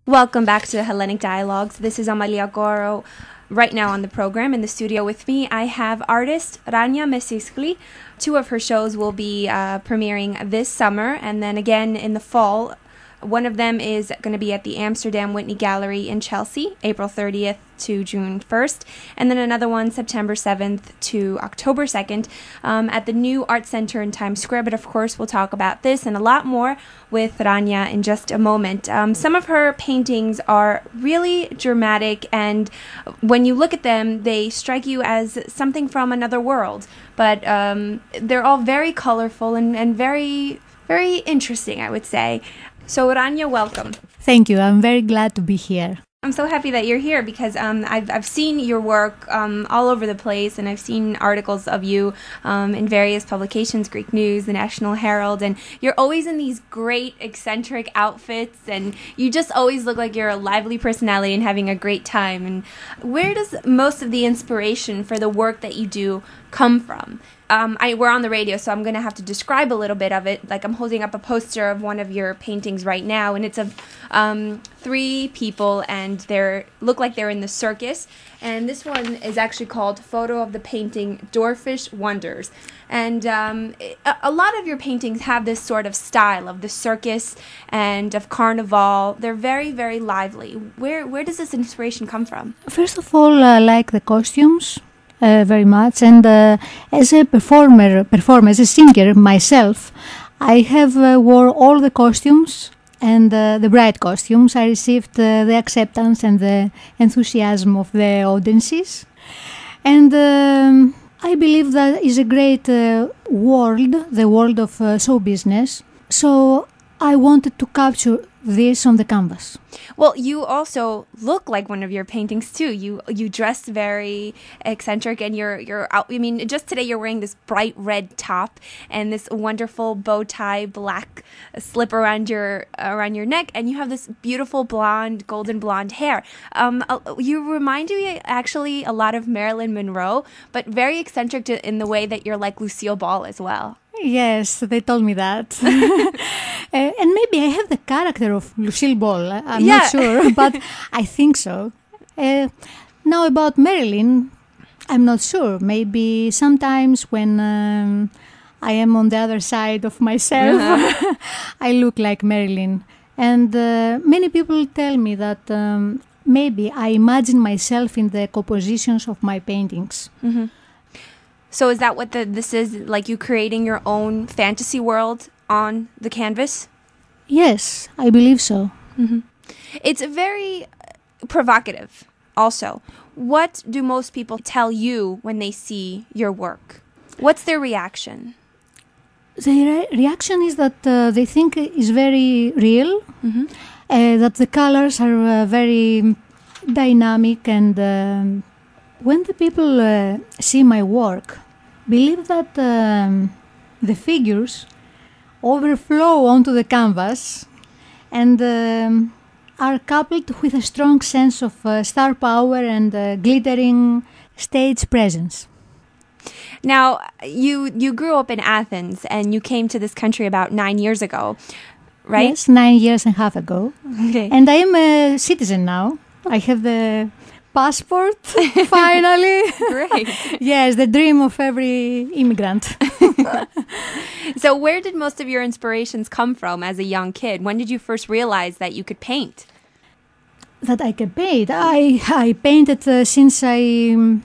Welcome back to Hellenic Dialogues. This is Amalia Goro. Right now on the program, in the studio with me, I have artist Rania Mesiskli. Two of her shows will be premiering this summer, and then again in the fall. One of them is going to be at the Amsterdam Whitney Gallery in Chelsea, April 30th to June 1st, and then another one September 7th to October 2nd at the new Art Center in Times Square. But of course, we'll talk about this and a lot more with Rania in just a moment. Some of her paintings are really dramatic, and when you look at them, they strike you as something from another world. But they're all very colorful and very, very interesting, I would say. So Rania, welcome. Thank you. I'm very glad to be here. I'm so happy that you're here because I've seen your work all over the place, and I've seen articles of you in various publications, Greek News, the National Herald, and you're always in these great eccentric outfits, and you just always look like you're a lively personality and having a great time. And where does most of the inspiration for the work that you do come from? We're on the radio, so I'm going to have to describe a little bit of it. Like, I'm holding up a poster of one of your paintings right now, and it's of three people, and they look like they're in the circus. And this one is actually called Photo of the Painting Dwarfish Wonders. And a lot of your paintings have this sort of style of the circus and of carnival. They're very, very lively. Where does this inspiration come from? First of all, I like the costumes very much, and as a performer, as a singer myself, I have wore all the costumes, and the bright costumes. I received the acceptance and the enthusiasm of the audiences, and I believe that is a great world, the world of show business. So I wanted to capture this on the canvas. Well, you also look like one of your paintings too. You dress very eccentric, and you're out. I mean, just today you're wearing this bright red top and this wonderful bow tie black slip around your neck, and you have this beautiful golden blonde hair. You remind me actually a lot of Marilyn Monroe, but very eccentric in the way that you're like Lucille Ball as well. Yes, they told me that. And maybe I have the character of Lucille Ball. I'm not sure, but I think so. Now about Marilyn, I'm not sure. Maybe sometimes when I am on the other side of myself, I look like Marilyn. And many people tell me that maybe I imagine myself in the compositions of my paintings. Mm-hmm. So is that what this is, like you creating your own fantasy world on the canvas? Yes, I believe so. Mm-hmm. It's very provocative also. What do most people tell you when they see your work? What's their reaction? The reaction is that they think it's very real, that the colors are very dynamic, and when the people see my work, believe that the figures overflow onto the canvas and are coupled with a strong sense of star power and glittering stage presence. Now, you grew up in Athens and you came to this country about 9 years ago, right? Yes, 9 years and a half ago. Okay. And I am a citizen now. I have the passport, finally. Great. Yes, the dream of every immigrant. So where did most of your inspirations come from as a young kid? When did you first realize that you could paint? That I could paint? I painted since I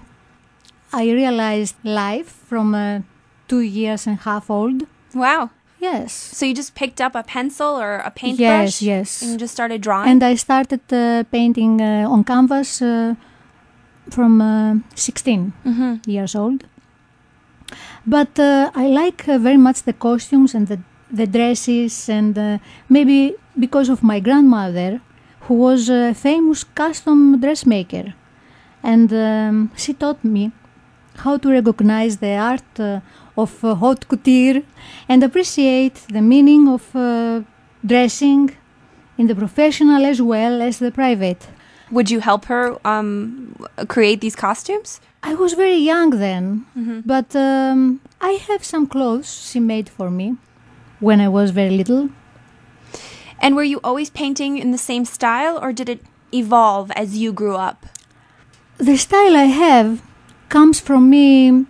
realized life from 2 years and a half old. Wow. Yes. So you just picked up a pencil or a paintbrush? Yes. And you just started drawing? And I started painting on canvas from 16 years old. But I like very much the costumes and the dresses, and maybe because of my grandmother, who was a famous custom dressmaker. And she taught me how to recognize the art of haute couture and appreciate the meaning of dressing in the professional as well as the private. Would you help her create these costumes? I was very young then, but I have some clothes she made for me when I was very little. And were you always painting in the same style, or did it evolve as you grew up? The style I have comes from me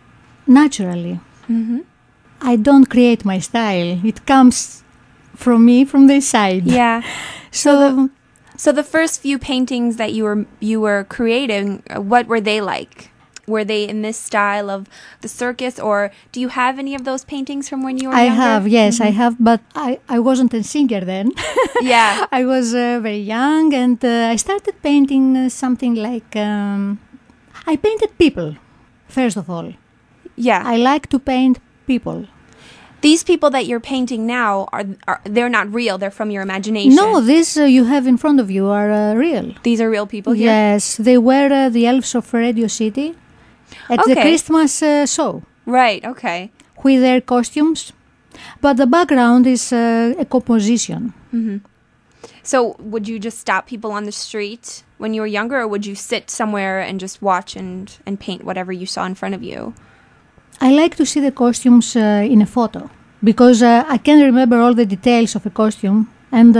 naturally. Mm-hmm. I don't create my style. It comes from me from the side. Yeah. So the first few paintings that you were creating, what were they like? Were they in this style of the circus, or do you have any of those paintings from when you were younger? I have, yes, I have, but I wasn't a singer then. Yeah. I was very young, and I started painting something like... I painted people, first of all. Yeah. I like to paint people. These people that you're painting now, they're not real, they're from your imagination. No, these you have in front of you are real. These are real people here? Yes, they were the elves of Radio City at the Christmas show. Right, okay. With their costumes. But the background is a composition. Mm-hmm. So would you just stop people on the street when you were younger, or would you sit somewhere and just watch and paint whatever you saw in front of you? I like to see the costumes in a photo, because I can remember all the details of a costume, and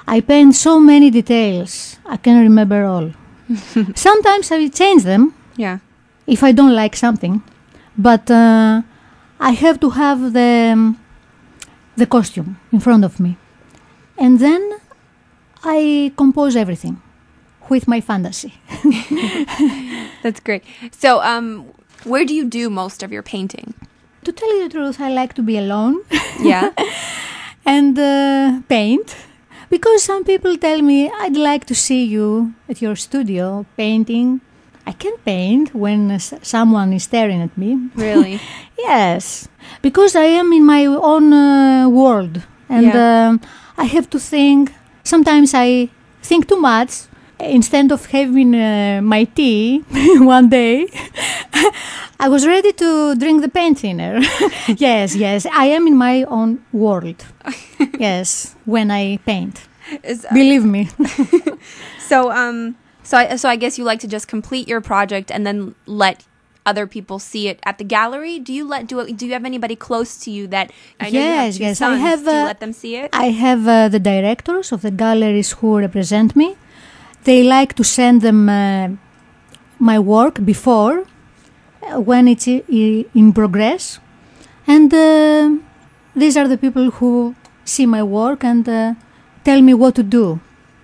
I paint so many details. I can remember all. Sometimes I will change them. Yeah. If I don't like something, but I have to have the costume in front of me, and then I compose everything with my fantasy. That's great. So, where do you do most of your painting? To tell you the truth, I like to be alone. Yeah. And paint, because some people tell me, I'd like to see you at your studio painting. I can paint when someone is staring at me. Really? Yes, because I am in my own world, and I have to think. Sometimes I think too much. Instead of having my tea one day, I was ready to drink the paint thinner. Yes, I am in my own world. Yes, when I paint. Believe me. So I guess you like to just complete your project and then let other people see it at the gallery. Do you have anybody close to you that I know you have two sons, I have. Do you let them see it? I have the directors of the galleries who represent me. They like to send them my work before, when it's in progress, and these are the people who see my work and tell me what to do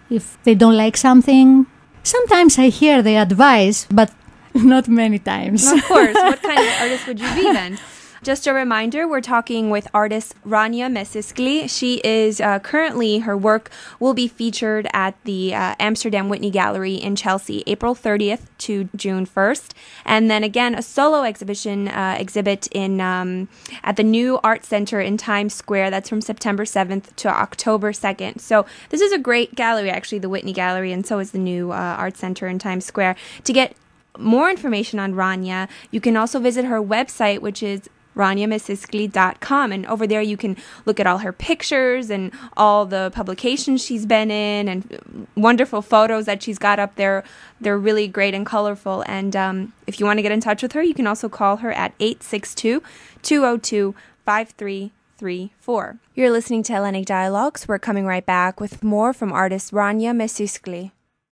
if they don't like something. Sometimes I hear their advice, but not many times. Of course. What kind of artist would you be then? Just a reminder, we're talking with artist Rania Mesiskli. She is currently, her work will be featured at the Amsterdam Whitney Gallery in Chelsea, April 30th to June 1st. And then again, a solo exhibit in at the new Art Center in Times Square. That's from September 7th to October 2nd. So this is a great gallery, actually, the Whitney Gallery, and so is the new Art Center in Times Square. To get more information on Rania, you can also visit her website, which is RaniaMesiskli.com, and over there you can look at all her pictures and all the publications she's been in and wonderful photos that she's got up there. They're really great and colorful, and if you want to get in touch with her, you can also call her at 862-202-5334. You're listening to Hellenic Dialogues. We're coming right back with more from artist Rania Mesiskli.